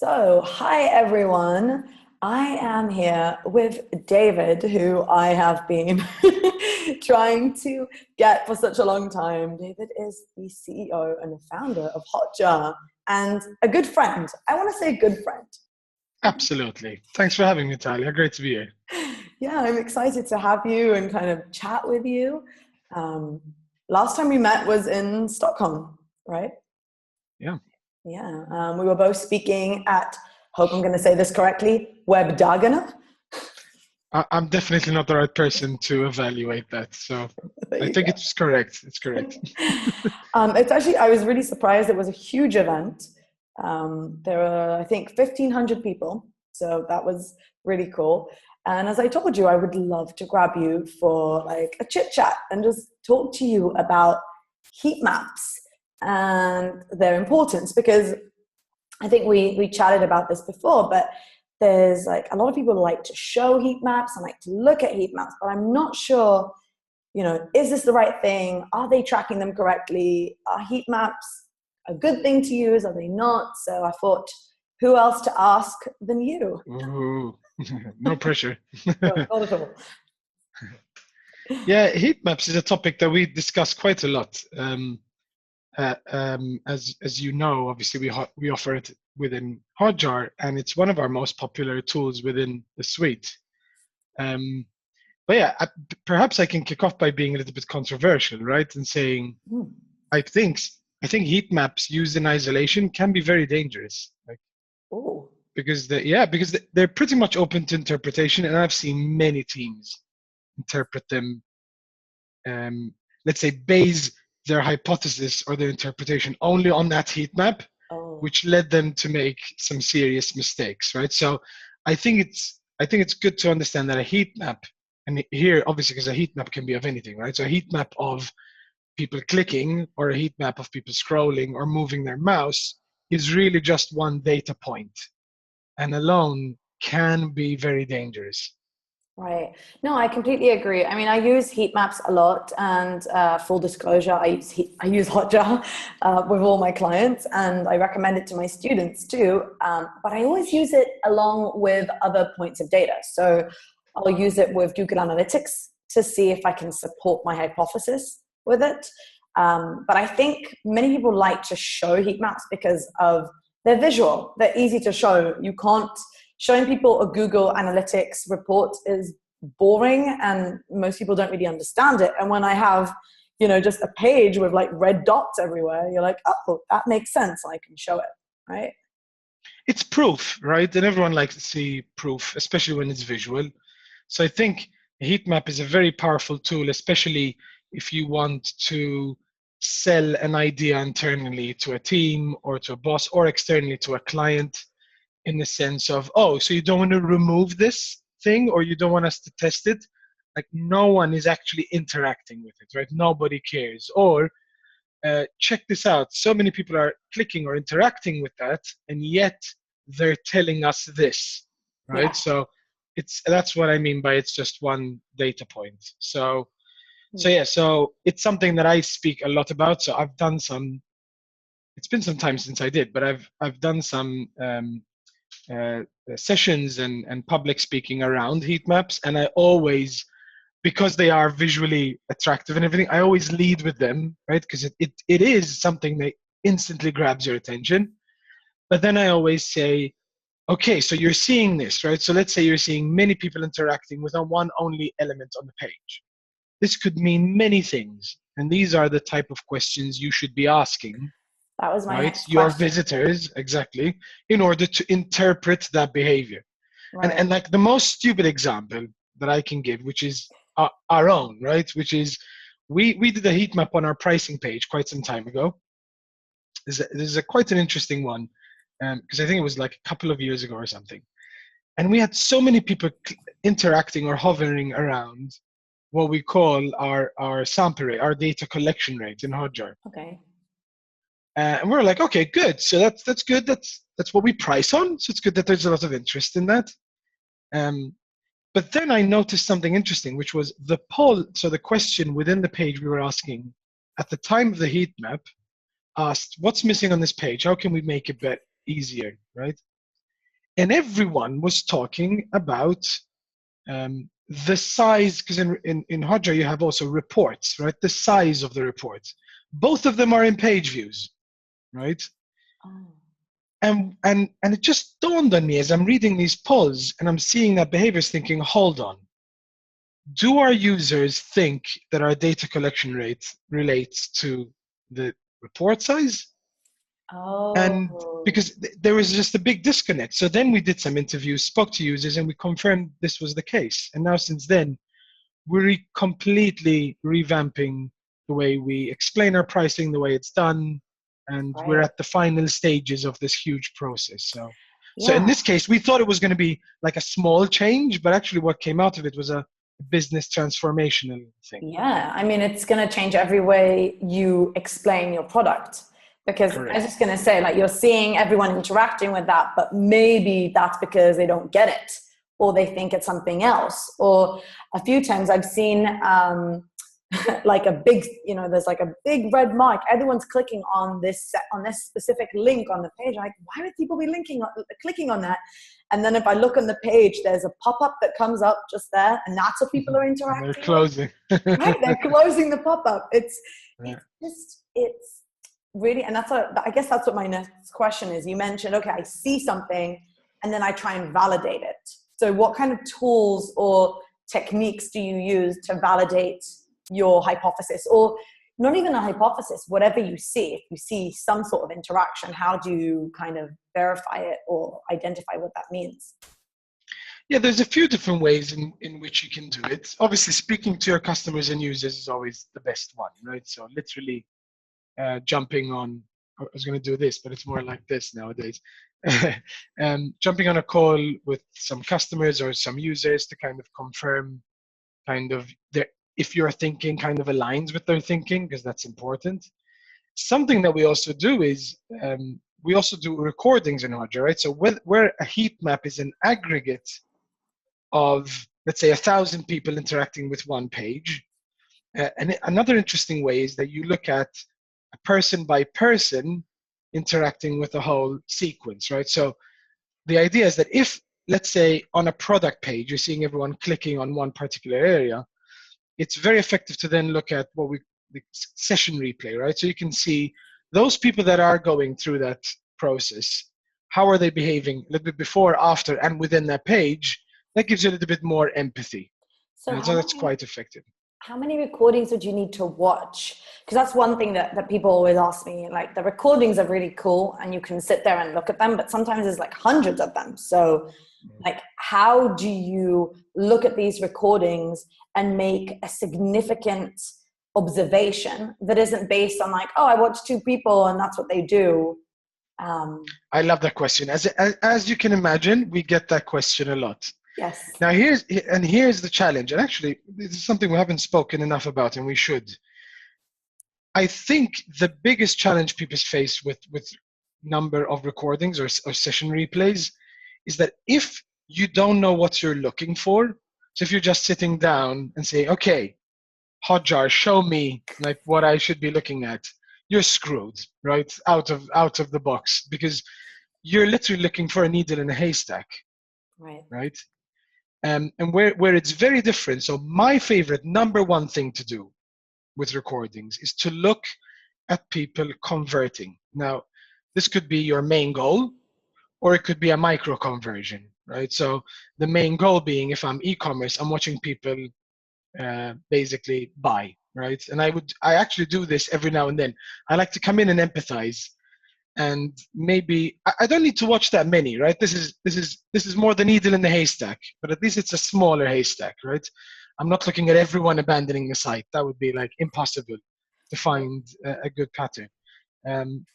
Hi everyone. I am here with David, who I have been trying to get for such a long time. David is the CEO and the founder of HotJar and a good friend. I want to say good friend. Absolutely. Thanks for having me, Talia. Great to be here. Yeah, I'm excited to have you and kind of chat with you. Last time we met was in Stockholm, right? Yeah. Yeah, we were both speaking at, hope I'm going to say this correctly, Webdagarna. I'm definitely not the right person to evaluate that. So I think it's correct. It's correct. It's actually, I was really surprised. It was a huge event. There were, I think, 1,500 people. So that was really cool. And as I told you, I would love to grab you for like a chit chat and just talk to you about heat maps and their importance, because I think we chatted about this before, but there's like a lot of people like to show heat maps and like to look at heat maps, but I'm not sure, is this the right thing? Are they tracking them correctly? Are heat maps a good thing to use? Are they not? So I thought, who else to ask than you? Ooh, no pressure. No, not at all. Yeah, heat maps is a topic that we discuss quite a lot. As you know, obviously we offer it within HotJar, and it's one of our most popular tools within the suite. But yeah, perhaps I can kick off by being a little bit controversial, right? And saying, I think heat maps used in isolation can be very dangerous. Because they're pretty much open to interpretation, and I've seen many teams interpret them. Let's say base their hypothesis or their interpretation only on that heat map, which led them to make some serious mistakes, right? So I think it's good to understand that a heat map, and here obviously because a heat map can be of anything, right? So a heat map of people clicking or a heat map of people scrolling or moving their mouse is really just one data point, and alone can be very dangerous. Right. No, I completely agree. I mean, I use heat maps a lot, and full disclosure, I use HotJar with all my clients, and I recommend it to my students too. But I always use it along with other points of data. So I'll use it with Google Analytics to see if I can support my hypothesis with it. But I think many people like to show heat maps because of they're visual. They're easy to show. You can't. Showing people a Google Analytics report is boring, and most people don't really understand it. And when I have, just a page with like red dots everywhere, you're like, oh, that makes sense. I can show it, right? It's proof, right? And everyone likes to see proof, especially when it's visual. So I think a heat map is a very powerful tool, especially if you want to sell an idea internally to a team or to a boss or externally to a client, in the sense of, oh, so you don't want to remove this thing or you don't want us to test it? Like no one is actually interacting with it, right? Nobody cares. Or check this out. So many people are clicking or interacting with that, and yet they're telling us this, right? Yeah. So that's what I mean by it's just one data point. So it's something that I speak a lot about. So I've done some. It's been some time since I did, but I've done some sessions and public speaking around heat maps, and I always, because they are visually attractive and everything, I always lead with them, right? Because it is something that instantly grabs your attention. But then I always say, okay, so you're seeing this, right? So let's say you're seeing many people interacting with one only element on the page. This could mean many things, and these are the type of questions you should be asking. That was my next your question. visitors, exactly, in order to interpret that behavior. Right. And like the most stupid example that I can give, which is our own, right? Which is we did a heat map on our pricing page quite some time ago. This is quite an interesting one, because I think it was like a couple of years ago or something. And we had so many people interacting or hovering around what we call our sample rate, our data collection rate in HotJar. Okay. And we're like, okay, good. So that's good. That's what we price on. So it's good that there's a lot of interest in that. But then I noticed something interesting, which was the poll. So the question within the page we were asking at the time of the heat map asked, what's missing on this page? How can we make it easier, right? and everyone was talking about the size, because in HotJar you have also reports, right? The size of the reports. Both of them are in page views, right? Oh. And it just dawned on me as I'm reading these polls and I'm seeing that behaviors, thinking, hold on, do our users think that our data collection rate relates to the report size? And Oh. because there was just a big disconnect. So then we did some interviews, spoke to users, and we confirmed this was the case. And now since then, we're completely revamping the way we explain our pricing, the way it's done, and we're Right. at the final stages of this huge process. So in Yeah. this case, we thought it was going to be like a small change, but actually what came out of it was a business transformational thing. Yeah. I mean, it's going to change every way you explain your product. Because I was Correct. just going to say, like, you're seeing everyone interacting with that, but maybe that's because they don't get it, or they think it's something else. Or a few times I've seen like a big, there's like a big red mark. Everyone's clicking on this specific link on the page. Like, why would people be clicking on that? And then if I look on the page, there's a pop-up that comes up just there, and that's what people are And they're interacting with. closing. Right? They're closing the pop-up. It's Yeah. really, and I guess that's what my next question is. You mentioned, okay, I see something and then I try and validate it. So what kind of tools or techniques do you use to validate your hypothesis? Or not even a hypothesis, whatever you see. If you see some sort of interaction, how do you kind of verify it or identify what that means? Yeah, there's a few different ways in which you can do it. Obviously, speaking to your customers and users is always the best one, right? So literally jumping on, I was going to do this, but it's more like this nowadays. Jumping on a call with some customers or some users to kind of confirm kind of if your thinking kind of aligns with their thinking, because that's important. Something that we also do is we also do recordings in HotJar, right? So where a heat map is an aggregate of, let's say, 1,000 people interacting with one page. And another interesting way is that you look at a person by person interacting with a whole sequence, right? So the idea is that if, let's say, on a product page, you're seeing everyone clicking on one particular area, it's very effective to then look at the session replay, right? So you can see those people that are going through that process, how are they behaving a little bit before, after, and within that page. That gives you a little bit more empathy. So And so that's quite effective. how many recordings would you need to watch? Because that's one thing that people always ask me. Like, the recordings are really cool and you can sit there and look at them, but sometimes there's like hundreds of them. So like, how do you look at these recordings and make a significant observation that isn't based on like, oh, I watched two people and that's what they do? I love that question. As you can imagine, we get that question a lot. Yes. Now here's the challenge, and actually this is something we haven't spoken enough about, and we should. I think the biggest challenge people face with number of recordings or session replays is that if you don't know what you're looking for, so if you're just sitting down and saying, okay, HotJar, show me like what I should be looking at, you're screwed, right? Out of the box, because you're literally looking for a needle in a haystack, right? And where it's very different. So my favorite number one thing to do with recordings is to look at people converting. Now, this could be your main goal, or it could be a micro conversion, right? So the main goal being, if I'm e-commerce, I'm watching people basically buy, right? And I actually do this every now and then. I like to come in and empathize, and maybe I don't need to watch that many, right? This is more the needle in the haystack, but at least it's a smaller haystack, right? I'm not looking at everyone abandoning the site. That would be like impossible to find a good pattern.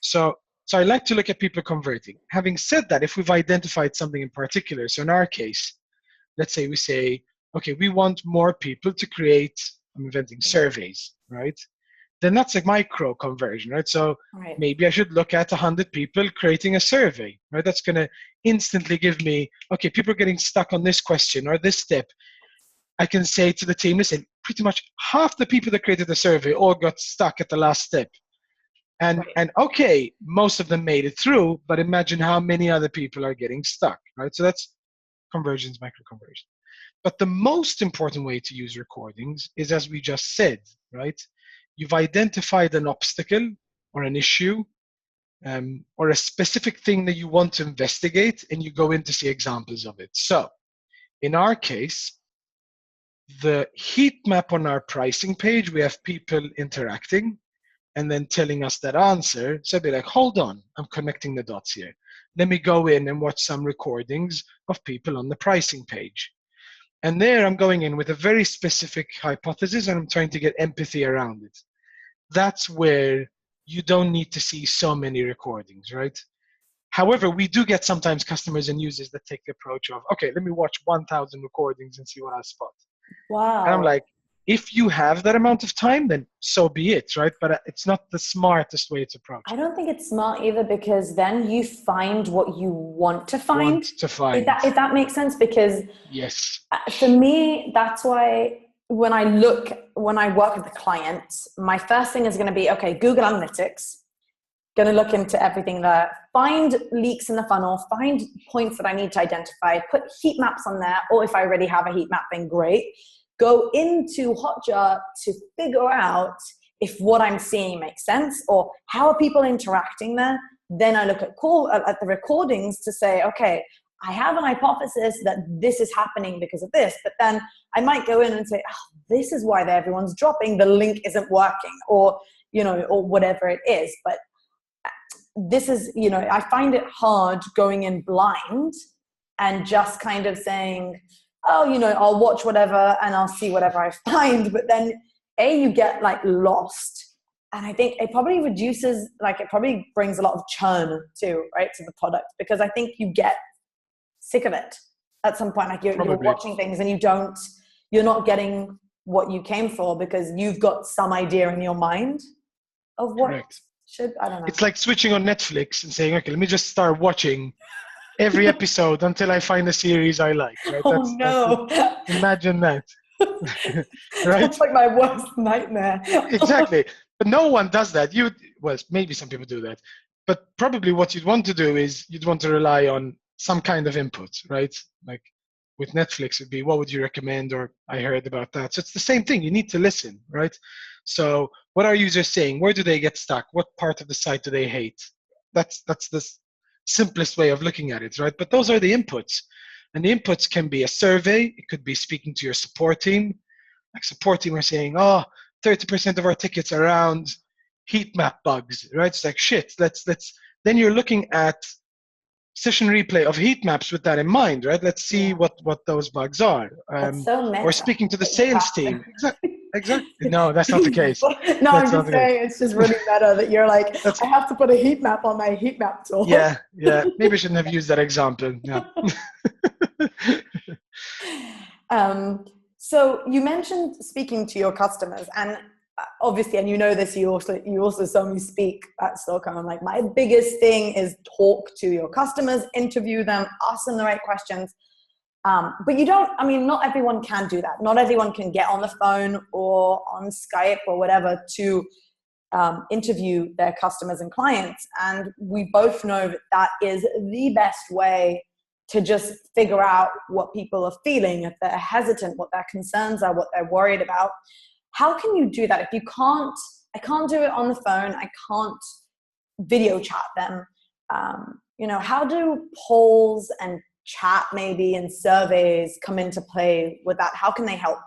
So I like to look at people converting. Having said that, if we've identified something in particular, so in our case, let's say we say, okay, we want more people to create, I'm inventing, surveys, right? Then that's a micro conversion, right? So maybe I should look at 100 people creating a survey, right? That's going to instantly give me, okay, people are getting stuck on this question or this step. I can say to the team, listen, pretty much half the people that created the survey all got stuck at the last step. And okay, most of them made it through, but imagine how many other people are getting stuck. right? So that's conversions, micro conversion. But the most important way to use recordings is, as we just said, right? You've identified an obstacle or an issue, or a specific thing that you want to investigate, and you go in to see examples of it. So in our case, the heat map on our pricing page, we have people interacting and then telling us that answer. So I'd be like, hold on, I'm connecting the dots here. Let me go in and watch some recordings of people on the pricing page. And there I'm going in with a very specific hypothesis, and I'm trying to get empathy around it. That's where you don't need to see so many recordings, right? However, we do get sometimes customers and users that take the approach of, okay, let me watch 1,000 recordings and see what I spot. Wow. And I'm like, if you have that amount of time, then so be it, right? But it's not the smartest way to approach it. I don't think it's smart either, because then you find what you want to find. If that makes sense, because yes, for me, that's why when I work with the client, my first thing is going to be, okay, Google Analytics, going to look into everything there, find leaks in the funnel, find points that I need to identify, put heat maps on there, or if I already have a heat map, then great. Go into HotJar to figure out if what I'm seeing makes sense, or how are people interacting there. Then I look at the recordings to say, okay, I have an hypothesis that this is happening because of this, but then I might go in and say, oh, this is why everyone's dropping, the link isn't working, or, or whatever it is. But this is, I find it hard going in blind and just kind of saying, oh, I'll watch whatever and I'll see whatever I find. But then you get lost. And I think it probably it probably brings a lot of churn too, right, to the product, because I think you get sick of it at some point. You're watching things and you're not getting what you came for, because you've got some idea in your mind of what I don't know. It's like switching on Netflix and saying, okay, let me just start watching every episode until I find a series I like. Right? No. Imagine that. Right? That's like my worst nightmare. Exactly. But no one does that. Maybe some people do that. But probably what you'd want to do is you'd want to rely on some kind of input, right? Like with Netflix, it'd be, what would you recommend? Or I heard about that. So it's the same thing. You need to listen, right? So what are users saying? Where do they get stuck? What part of the site do they hate? That's the simplest way of looking at it, right? But those are the inputs. And the inputs can be a survey. It could be speaking to your support team. Like support team are saying, 30% of our tickets are around heat map bugs, right? It's like, shit, let's then you're looking at session replay of heat maps with that in mind, right? Let's see what those bugs are. Or speaking to the sales team. Exactly. No, that's not the case. No, I'm just saying it's just really meta that you're like, I have to put a heat map on my heat map tool. Yeah. Maybe I shouldn't have used that example. Yeah. So you mentioned speaking to your customers, and obviously, and this, you also saw me speak at Stockholm. Like, my biggest thing is talk to your customers, interview them, ask them the right questions. But not everyone can do that. Not everyone can get on the phone or on Skype or whatever to interview their customers and clients. And we both know that is the best way to just figure out what people are feeling, if they're hesitant, what their concerns are, what they're worried about. How can you do that? If I can't do it on the phone, I can't video chat them. How do polls and chat maybe and surveys come into play with that? How can they help?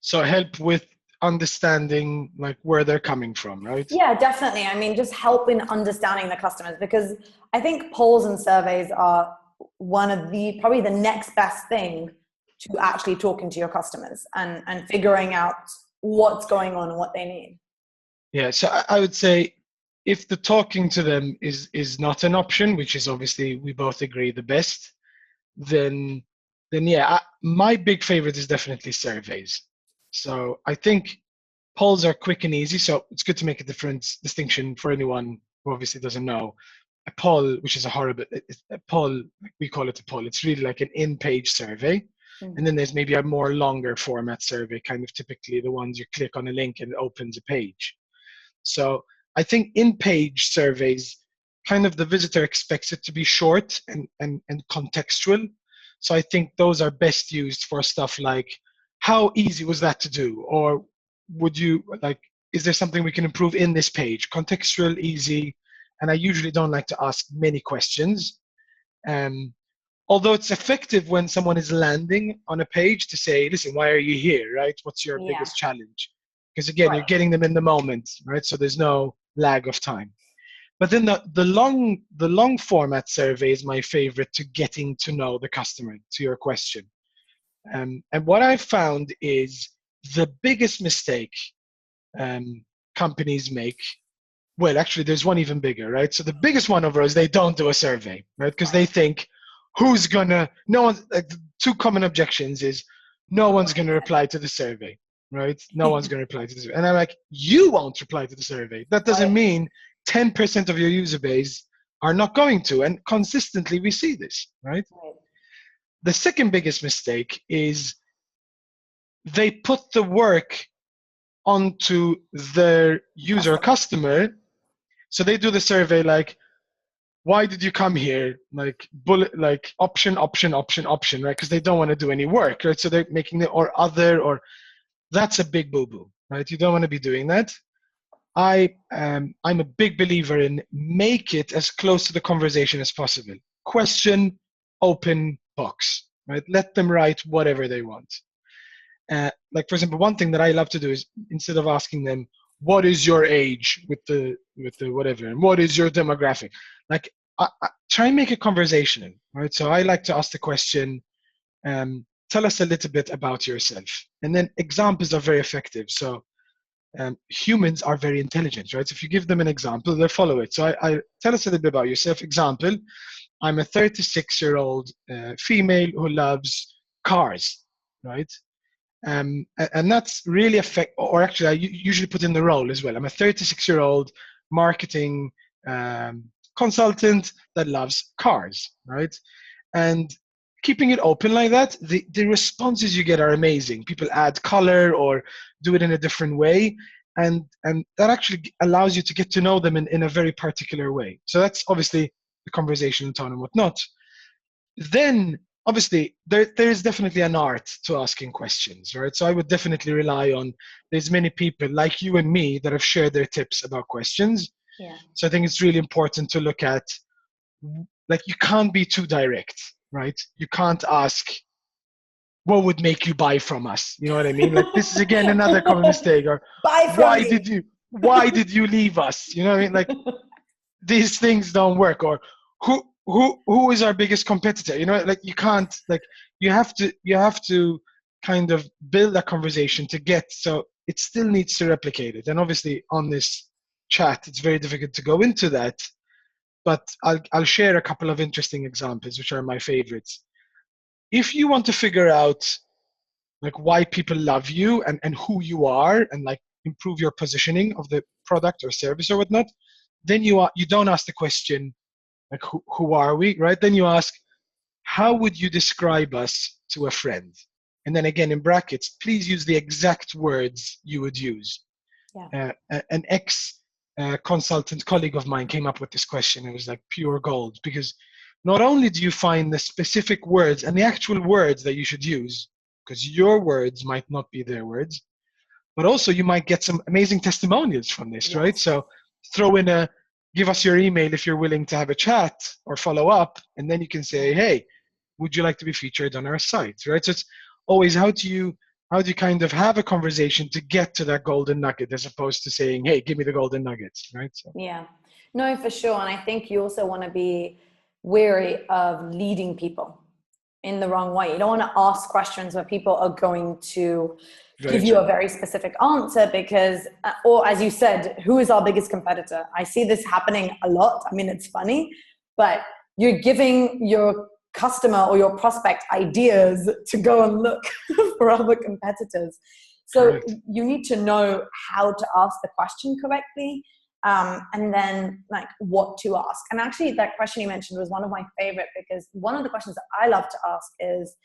So help with understanding where they're coming from, right? Yeah, definitely. Just help in understanding the customers, because I think polls and surveys are probably the next best thing to actually talking to your customers and figuring out what's going on and what they need. Yeah, so I would say if the talking to them is not an option, which is obviously we both agree the best, then yeah, my big favorite is definitely surveys. So I think polls are quick and easy, so it's good to make a distinction for anyone who obviously doesn't know. A poll, which is a poll, we call it a poll. It's really like an in-page survey. Mm-hmm. And then there's maybe a more longer format survey, kind of typically the ones you click on a link and it opens a page. So I think in-page surveys kind of the visitor expects it to be short and contextual. So I think those are best used for stuff like, how easy was that to do? Or would you like, is there something we can improve in this page? Contextual, easy. And I usually don't like to ask many questions. Although it's effective when someone is landing on a page to say, listen, why are you here, right? What's your Yeah. biggest challenge? Because again, Right. you're getting them in the moment, right? So there's no lag of time. But then the long format survey is my favorite to getting to know the customer, to your question. And what I've found is the biggest mistake companies make, well, actually, there's one even bigger, right? So the biggest one overall is they don't do a survey, right? Because they think, no one, like, the two common objections is no one's going to reply to the survey, right? No one's going to reply to the survey. And I'm like, you won't reply to the survey. That doesn't mean 10% of your user base are not going to. And consistently, we see this, right? The second biggest mistake is they put the work onto their user customer. So they do the survey like, why did you come here? Like bullet, like option, right? Because they don't want to do any work, right? So they're making it or other, or that's a big boo-boo, right? You don't want to be doing that. I'm a big believer in make it as close to the conversation as possible. Question, open box, right? Let them write whatever they want. Like, for example, one thing that I love to do is, instead of asking them, what is your age with the whatever, and what is your demographic, like I try and make it conversational, right? So I like to ask the question, tell us a little bit about yourself, and then examples are very effective. So humans are very intelligent, right? So if you give them an example, they'll follow it. So I tell us a little bit about yourself. Example, I'm a 36-year-old female who loves cars, right? And that's really or actually I usually put in the role as well. I'm a 36-year-old marketing consultant that loves cars, right? And keeping it open like that, the responses you get are amazing. People add color or do it in a different way, and that actually allows you to get to know them in a very particular way. So that's obviously the conversational tone and whatnot. Then obviously there's definitely an art to asking questions, right? So I would definitely rely on, there's many people like you and me that have shared their tips about questions. Yeah. So I think it's really important to look at, like, you can't be too direct, right? You can't ask, what would make you buy from us? You know what I mean? Like, this is again another common mistake. Or Buy from me. Why did you leave us? You know what I mean? Like, these things don't work. Or who is our biggest competitor? You know, like, you can't, like, you have to kind of build a conversation to get, so it still needs to replicate it. And obviously on this chat, it's very difficult to go into that, but I'll share a couple of interesting examples, which are my favorites. If you want to figure out, like, why people love you and who you are, and like improve your positioning of the product or service or whatnot, then you don't ask the question, like, who are we, right? Then you ask, how would you describe us to a friend? And then again, in brackets, please use the exact words you would use. Yeah. An consultant colleague of mine came up with this question. It was like pure gold, because not only do you find the specific words and the actual words that you should use, because your words might not be their words, but also you might get some amazing testimonials from this, right? Yes. So throw in give us your email if you're willing to have a chat or follow up, and then you can say, hey, would you like to be featured on our site, right? So it's always, how do you kind of have a conversation to get to that golden nugget, as opposed to saying, hey, give me the golden nuggets, right? So. Yeah, no, for sure. And I think you also want to be wary of leading people in the wrong way. You don't want to ask questions where people are going to give you a very specific answer, because, or as you said, who is our biggest competitor? I see this happening a lot. I mean, it's funny, but you're giving your customer or your prospect ideas to go and look for other competitors. So Correct. you need to know how to ask the question correctly, and then like what to ask. And actually that question you mentioned was one of my favorite, because one of the questions that I love to ask is,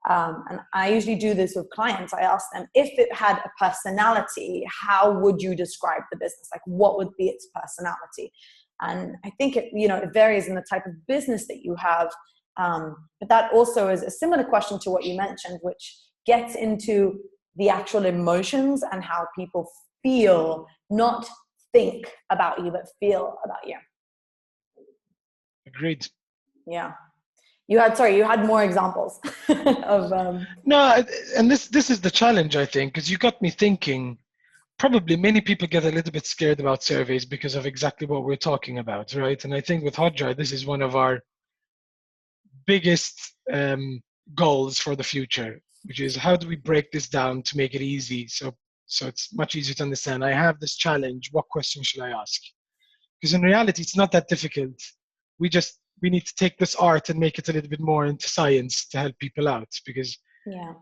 and I usually do this with clients, I ask them, if it had a personality, how would you describe the business? Like, what would be its personality? And I think it varies in the type of business that you have. But that also is a similar question to what you mentioned, which gets into the actual emotions and how people feel, not think about you, but feel about you. Agreed. Yeah. You had more examples of. No, and this is the challenge, I think, because you got me thinking. Probably many people get a little bit scared about surveys because of exactly what we're talking about, right? And I think with HotJar, this is one of our biggest goals for the future, which is how do we break this down to make it easy, so it's much easier to understand. I have this challenge. What question should I ask? Because in reality, it's not that difficult. We need to take this art and make it a little bit more into science to help people out, because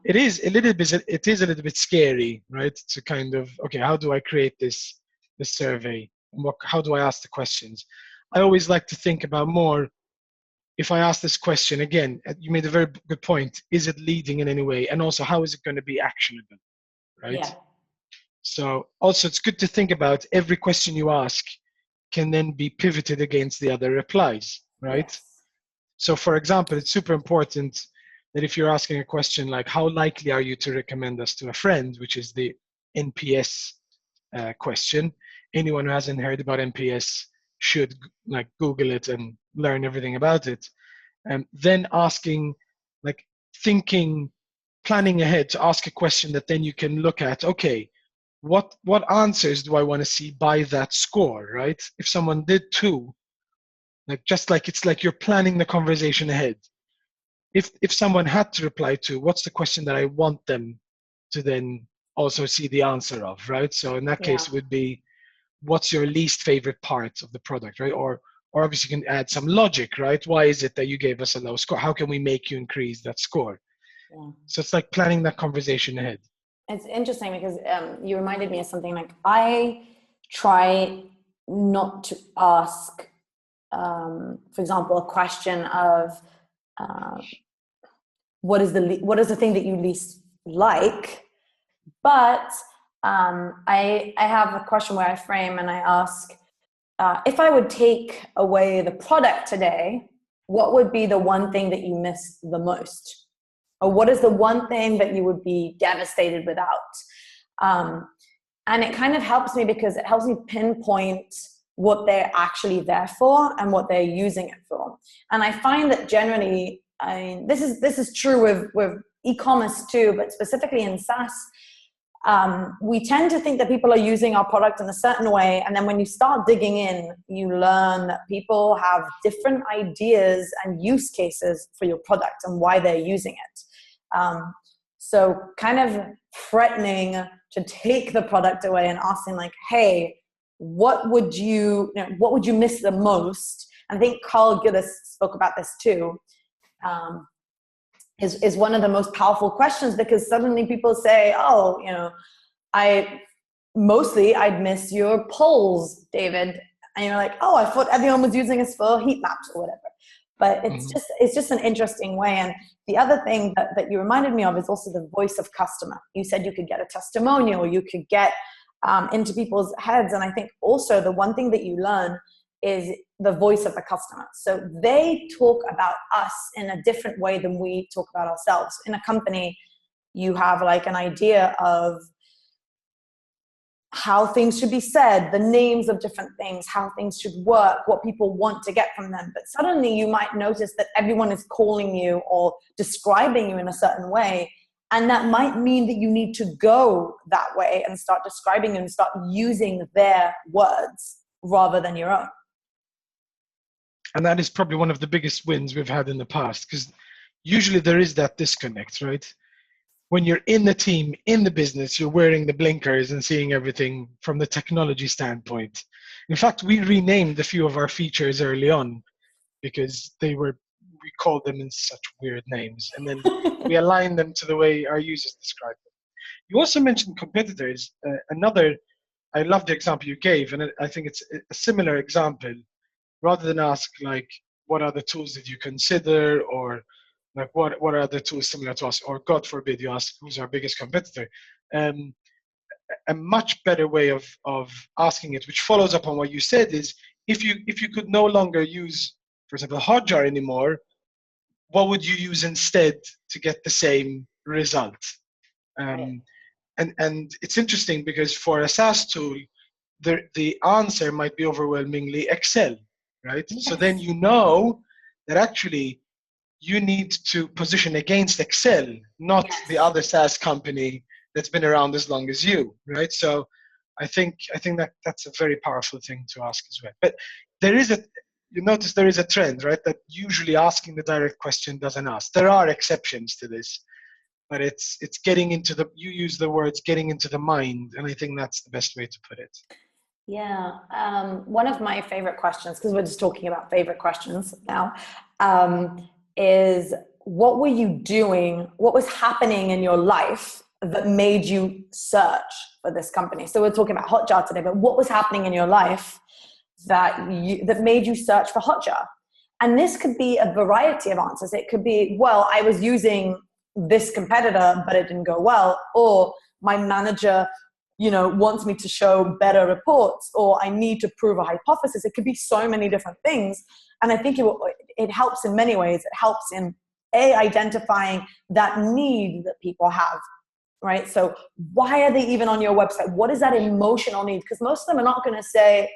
it is a little bit scary, right? To kind of, okay, how do I create this survey? And how do I ask the questions? I always like to think about more, if I ask this question again, you made a very good point, is it leading in any way? And also, how is it going to be actionable, right? Yeah. So also, it's good to think about every question you ask can then be pivoted against the other replies, right? Yes. So for example, it's super important that if you're asking a question like, how likely are you to recommend us to a friend, which is the NPS question. Anyone who hasn't heard about NPS should Google it and learn everything about it. And then planning ahead to ask a question that then you can look at, okay, what answers do I want to see by that score, right? If someone did 2, it's like you're planning the conversation ahead. If someone had to reply to, what's the question that I want them to then also see the answer of, right? So in that case, it would be, what's your least favorite part of the product, right? Or obviously you can add some logic, right? Why is it that you gave us a low score? How can we make you increase that score? Yeah. So it's like planning that conversation ahead. It's interesting because you reminded me of something. Like, I try not to ask, for example, a question of what is the thing that you least like, but I have a question where I frame and I ask, if I would take away the product today, what would be the one thing that you miss the most? Or what is the one thing that you would be devastated without? And it kind of helps me because it helps me pinpoint what they're actually there for and what they're using it for. And I find that generally, this is true with e-commerce too, but specifically in SaaS, we tend to think that people are using our product in a certain way, and then when you start digging in, you learn that people have different ideas and use cases for your product and why they're using it. So kind of threatening to take the product away and asking like, hey, what would you miss the most? And I think Carl Gillis spoke about this too. Is one of the most powerful questions, because suddenly people say, oh, I'd miss your polls, David. And you're like, oh, I thought everyone was using us for heat maps or whatever. But it's just an interesting way. And the other thing that you reminded me of is also the voice of customer. You said you could get a testimonial, you could get into people's heads. And I think also the one thing that you learn is the voice of the customer. So they talk about us in a different way than we talk about ourselves. In a company, you have like an idea of how things should be said, the names of different things, how things should work, what people want to get from them. But suddenly you might notice that everyone is calling you or describing you in a certain way. And that might mean that you need to go that way and start describing and start using their words rather than your own. And that is probably one of the biggest wins we've had in the past, because usually there is that disconnect, right? When you're in the team, in the business, you're wearing the blinkers and seeing everything from the technology standpoint. In fact, we renamed a few of our features early on because we called them in such weird names. And then we aligned them to the way our users describe them. You also mentioned competitors. I love the example you gave, and I think it's a similar example. Rather than ask like, what other tools did you consider, or like what are other tools similar to us, or God forbid you ask who's our biggest competitor. A much better way of asking it, which follows up on what you said, is if you could no longer use, for example, HotJar anymore, what would you use instead to get the same result? Right. And it's interesting because for a SaaS tool, the answer might be overwhelmingly Excel, right? So then Yes. you know that actually you need to position against Excel, not the Yes. other SaaS company that's been around as long as you, right? So I think that that's a very powerful thing to ask as well. But there is a you notice there is a trend, right? That usually asking the direct question doesn't ask. There are exceptions to this, but it's getting into the you use the words getting into the mind, and I think that's the best way to put it. Yeah. One of my favorite questions, because we're just talking about favorite questions now, um, is what were you doing? What was happening in your life that made you search for this company? So we're talking about HotJar today, but what was happening in your life that made you search for HotJar? And this could be a variety of answers. It could be, well, I was using this competitor, but it didn't go well, or my manager wants me to show better reports, or I need to prove a hypothesis. It could be so many different things. And I think it helps in many ways. It helps in identifying that need that people have, right? So why are they even on your website? What is that emotional need? Because most of them are not going to say,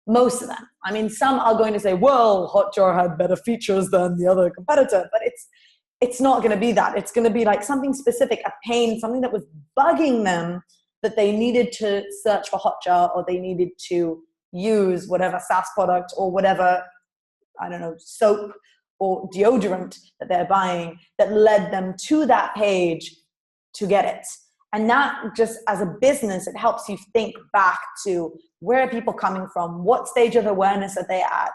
most of them. I mean, some are going to say, well, HotJar had better features than the other competitor, but it's not going to be that. It's going to be like something specific, a pain, something that was bugging them, that they needed to search for HotJar, or they needed to use whatever SaaS product or whatever, I don't know, soap or deodorant that they're buying, that led them to that page to get it. And that, just as a business, it helps you think back to, where are people coming from? What stage of awareness are they at?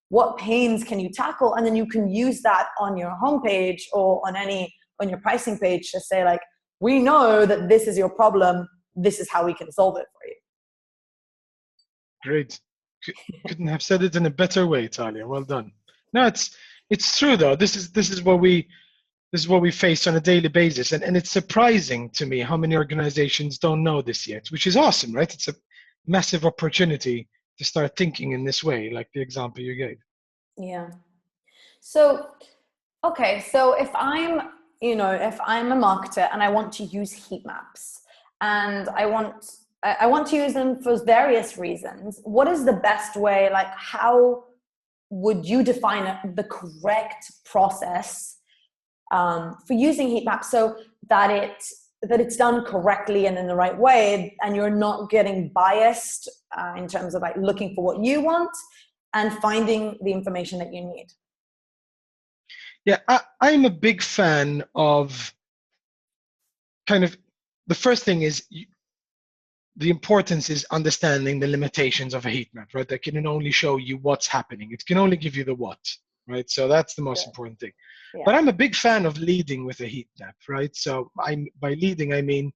What pains can you tackle? And then you can use that on your homepage or on your pricing page to say, like, we know that this is your problem. This is how we can solve it for you. Great. Couldn't have said it in a better way, Talia. Well done. No, it's true though. This is what we face on a daily basis, and it's surprising to me how many organizations don't know this yet, which is awesome, right? It's a massive opportunity to start thinking in this way, like the example you gave. Yeah. So, okay. So if I'm a marketer and I want to use heat maps, and I want to use them for various reasons, what is the best way? Like, how would you define the correct process for using heat maps, so that it's done correctly and in the right way, and you're not getting biased in terms of like looking for what you want and finding the information that you need? Yeah, I'm a big fan of kind of, the first thing is the importance is understanding the limitations of a heat map, right? That can only show you what's happening. It can only give you the what, right? So that's the most important thing. Yeah. But I'm a big fan of leading with a heat map, right? So by leading, I mean,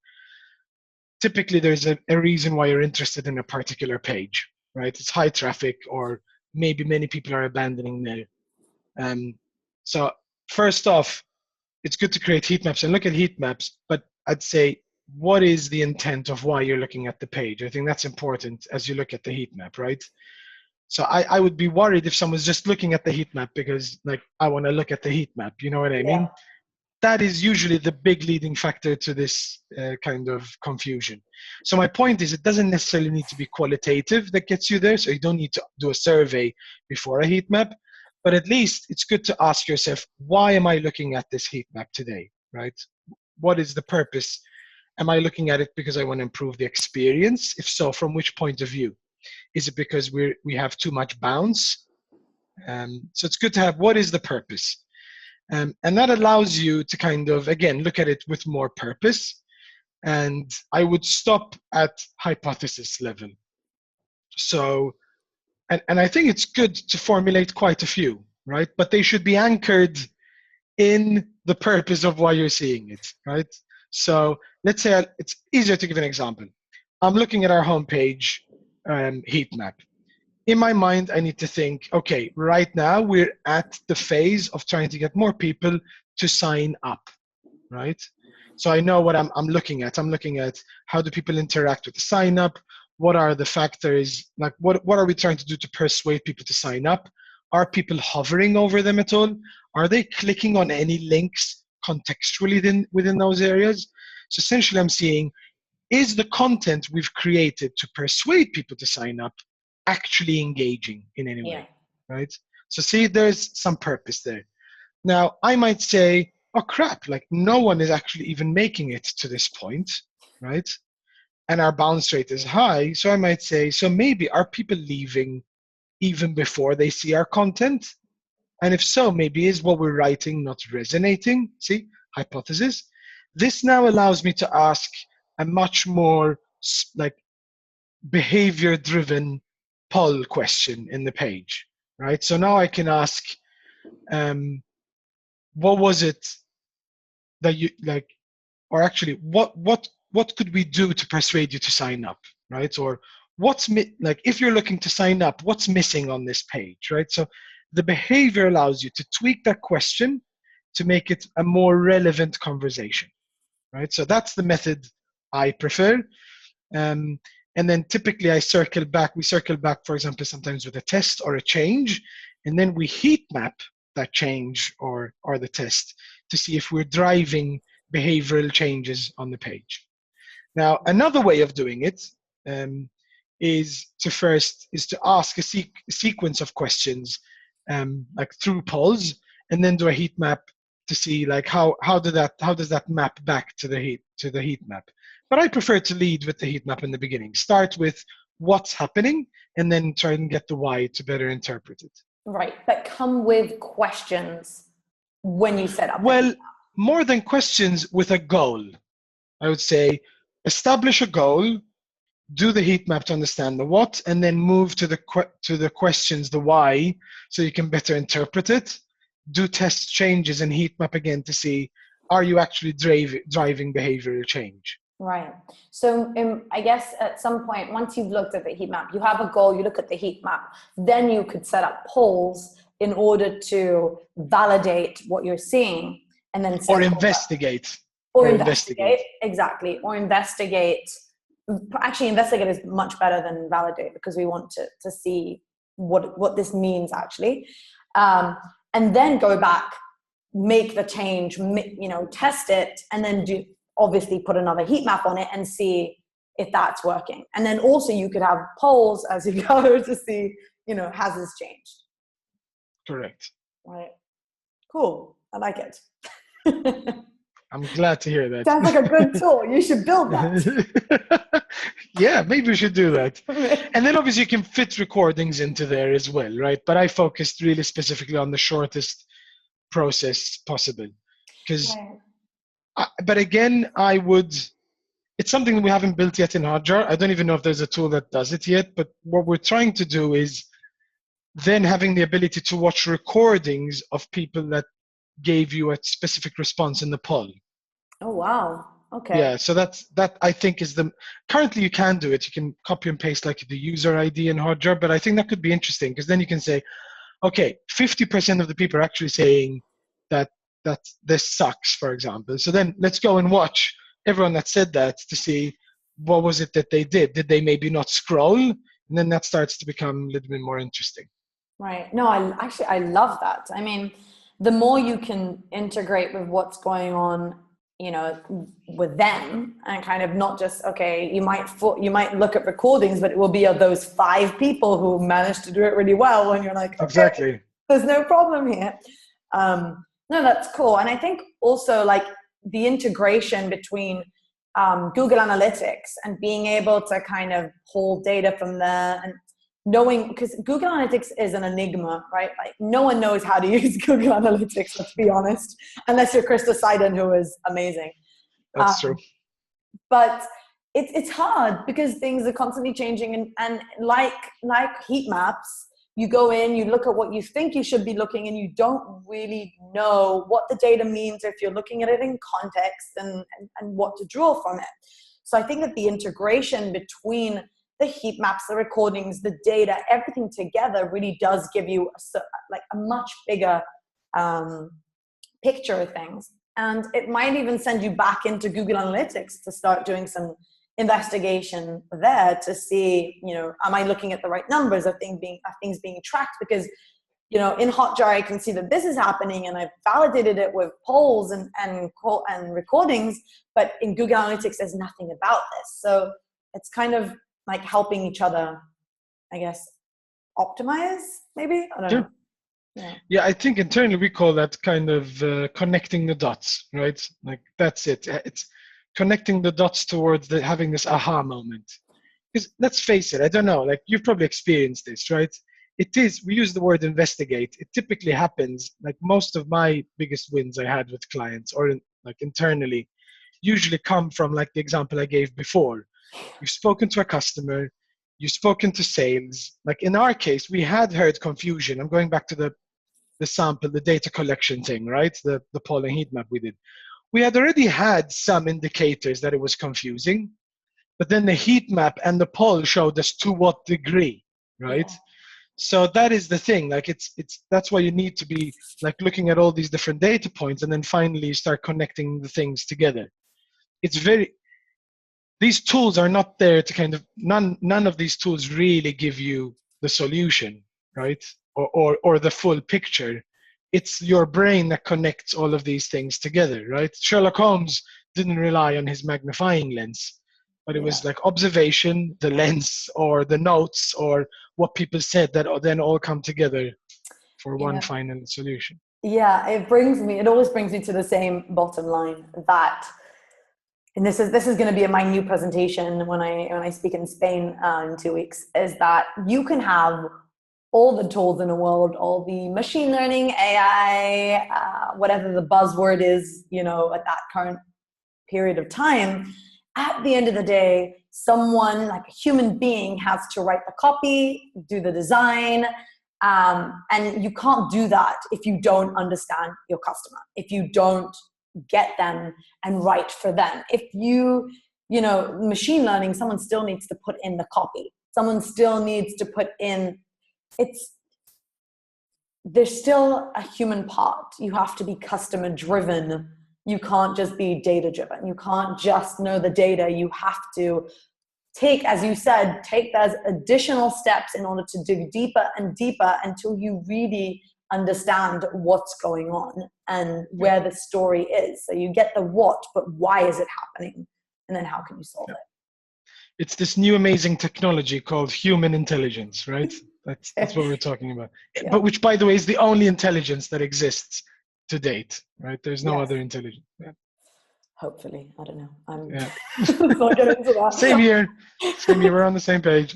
typically there's a reason why you're interested in a particular page, right? It's high traffic, or maybe many people are abandoning there. So first off, it's good to create heat maps and look at heat maps, but I'd say, what is the intent of why you're looking at the page? I think that's important as you look at the heat map, right? So I would be worried if someone's just looking at the heat map because, like, I want to look at the heat map, you know what I mean? That is usually the big leading factor to this kind of confusion. So my point is, it doesn't necessarily need to be qualitative that gets you there. So you don't need to do a survey before a heat map, but at least it's good to ask yourself, why am I looking at this heat map today, right? What is the purpose? Am I looking at it because I want to improve the experience? If so, from which point of view? Is it because we have too much bounce? So it's good to have, what is the purpose? And that allows you to kind of, again, look at it with more purpose. And I would stop at hypothesis level. So, and I think it's good to formulate quite a few, right? But they should be anchored in the purpose of why you're seeing it, right? So let's say, it's easier to give an example. I'm looking at our homepage heat map. In my mind, I need to think, okay, right now we're at the phase of trying to get more people to sign up, right? So I know what I'm looking at. I'm looking at, how do people interact with the sign up? what are the factors, like what are we trying to do to persuade people to sign up? Are people hovering over them at all? Are they clicking on any links contextually within those areas? So essentially I'm seeing, is the content we've created to persuade people to sign up actually engaging in any way, right? So see, there's some purpose there. Now, I might say, oh crap, like no one is actually even making it to this point, right? And our bounce rate is high. So I might say, so maybe are people leaving even before they see our content? And if so, maybe is what we're writing not resonating? See, hypothesis. This now allows me to ask a much more like behavior-driven poll question in the page, right? So now I can ask, what was it that you like, or actually, what could we do to persuade you to sign up, right? Or what's like if you're looking to sign up, what's missing on this page, right? So the behavior allows you to tweak that question to make it a more relevant conversation, right? So that's the method I prefer. And then typically we circle back, for example, sometimes with a test or a change, and then we heat map that change or the test to see if we're driving behavioral changes on the page. Now, another way of doing it is to ask a sequence of questions, like through polls, and then do a heat map to see like how does that map back to the heat map. But I prefer to lead with the heat map in the beginning. Start with what's happening, and then try and get the why to better interpret it. Right, but come with questions when you set up. Well, more than questions, with a goal. I would say establish a goal, do the heat map to understand the what, and then move to the questions, the why, so you can better interpret it. Do test changes and heat map again to see, are you actually driving behavioral change? Right. So I guess at some point, once you've looked at the heat map, you have a goal, you look at the heat map, then you could set up polls in order to validate what you're seeing, and then or investigate. Exactly. Or investigate. Actually, investigate is much better than validate, because we want to see what this means actually. And then go back, make the change, test it, and then obviously put another heat map on it and see if that's working. And then also you could have polls as you go to see, has this changed? Correct. Right. Cool. I like it. I'm glad to hear that. Sounds like a good tool. You should build that. Yeah, maybe we should do that. And then obviously you can fit recordings into there as well, right? But I focused really specifically on the shortest process possible. Because, but again, it's something that we haven't built yet in HotJar. I don't even know if there's a tool that does it yet, but what we're trying to do is then having the ability to watch recordings of people that gave you a specific response in the poll. Oh, wow. Okay. Yeah, so that I think is currently you can do it. You can copy and paste like the user ID in HotJar, but I think that could be interesting, because then you can say, okay, 50% of the people are actually saying that this sucks, for example. So then let's go and watch everyone that said that to see what was it that they did. Did they maybe not scroll? And then that starts to become a little bit more interesting. Right. No, I love that. I mean, the more you can integrate with what's going on, with them, and kind of not just, okay, you might look at recordings, but it will be of those 5 people who managed to do it really well, and you're like, okay, exactly, there's no problem here. No, that's cool. And I think also like the integration between Google Analytics and being able to kind of pull data from there, and knowing, because Google Analytics is an enigma, right? Like no one knows how to use Google Analytics, let's be honest, unless you're Krista Seiden, who is amazing. That's true. But it's hard because things are constantly changing, and like heat maps, you go in, you look at what you think you should be looking, and you don't really know what the data means, or if you're looking at it in context and what to draw from it. So I think that the integration between the heat maps, the recordings, the data, everything together really does give you a much bigger picture of things. And it might even send you back into Google Analytics to start doing some investigation there to see, am I looking at the right numbers? Are things being tracked? Because, in HotJar, I can see that this is happening, and I've validated it with polls and recordings, but in Google Analytics, there's nothing about this. So it's kind of like helping each other, I guess, optimize, maybe? I don't know. Yeah, I think internally we call that kind of connecting the dots, right? Like that's it. It's connecting the dots towards having this aha moment. Because let's face it, I don't know, like you've probably experienced this, right? We use the word investigate. It typically happens, like most of my biggest wins I had with clients or like internally usually come from like the example I gave before. You've spoken to a customer, you've spoken to sales. Like in our case, we had heard confusion. I'm going back to the sample, the data collection thing, right? The polling heat map we did. We had already had some indicators that it was confusing, but then the heat map and the poll showed us to what degree, right? Yeah. So that is the thing. Like that's why you need to be like looking at all these different data points, and then finally you start connecting the things together. These tools are not there to kind of none of these tools really give you the solution, right? Or the full picture. It's your brain that connects all of these things together, right? Sherlock Holmes didn't rely on his magnifying lens, but it was like observation, the lens, or the notes, or what people said that then all come together for one final solution. Yeah, it always brings me to the same bottom line that, and this is going to be my new presentation when I speak in Spain in 2 weeks, is that you can have all the tools in the world, all the machine learning, AI, whatever the buzzword is, at that current period of time. At the end of the day, someone, like a human being, has to write the copy, do the design, and you can't do that if you don't understand your customer, if you don't get them and write for them. If machine learning, someone still needs to put in the copy. Someone still needs to put in, there's still a human part. You have to be customer driven. You can't just be data driven. You can't just know the data. You have to as you said, take those additional steps in order to dig deeper and deeper until you really understand what's going on and where the story is. So you get the what, but why is it happening? And then how can you solve it? It's this new amazing technology called human intelligence, right? That's what we're talking about. Yeah. But which, by the way, is the only intelligence that exists to date, right? There's no other intelligence. Yeah. Hopefully, I don't know. I'm not getting into that. Same here. We're on the same page.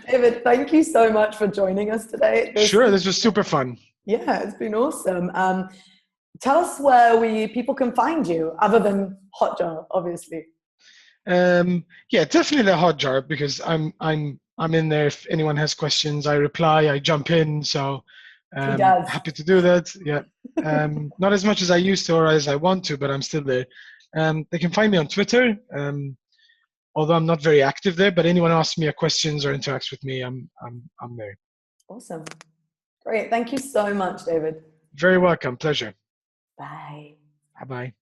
David, thank you so much for joining us today. This was super fun. Yeah, it's been awesome. Tell us where people can find you, other than HotJar, obviously. Yeah, definitely the HotJar, because I'm in there. If anyone has questions, I reply. I jump in. So happy to do that. Yeah. Not as much as I used to or as I want to, but I'm still there. They can find me on Twitter, although I'm not very active there. But anyone asks me questions or interacts with me, I'm there. Awesome, great. Thank you so much, David. Very welcome. Pleasure. Bye. Bye.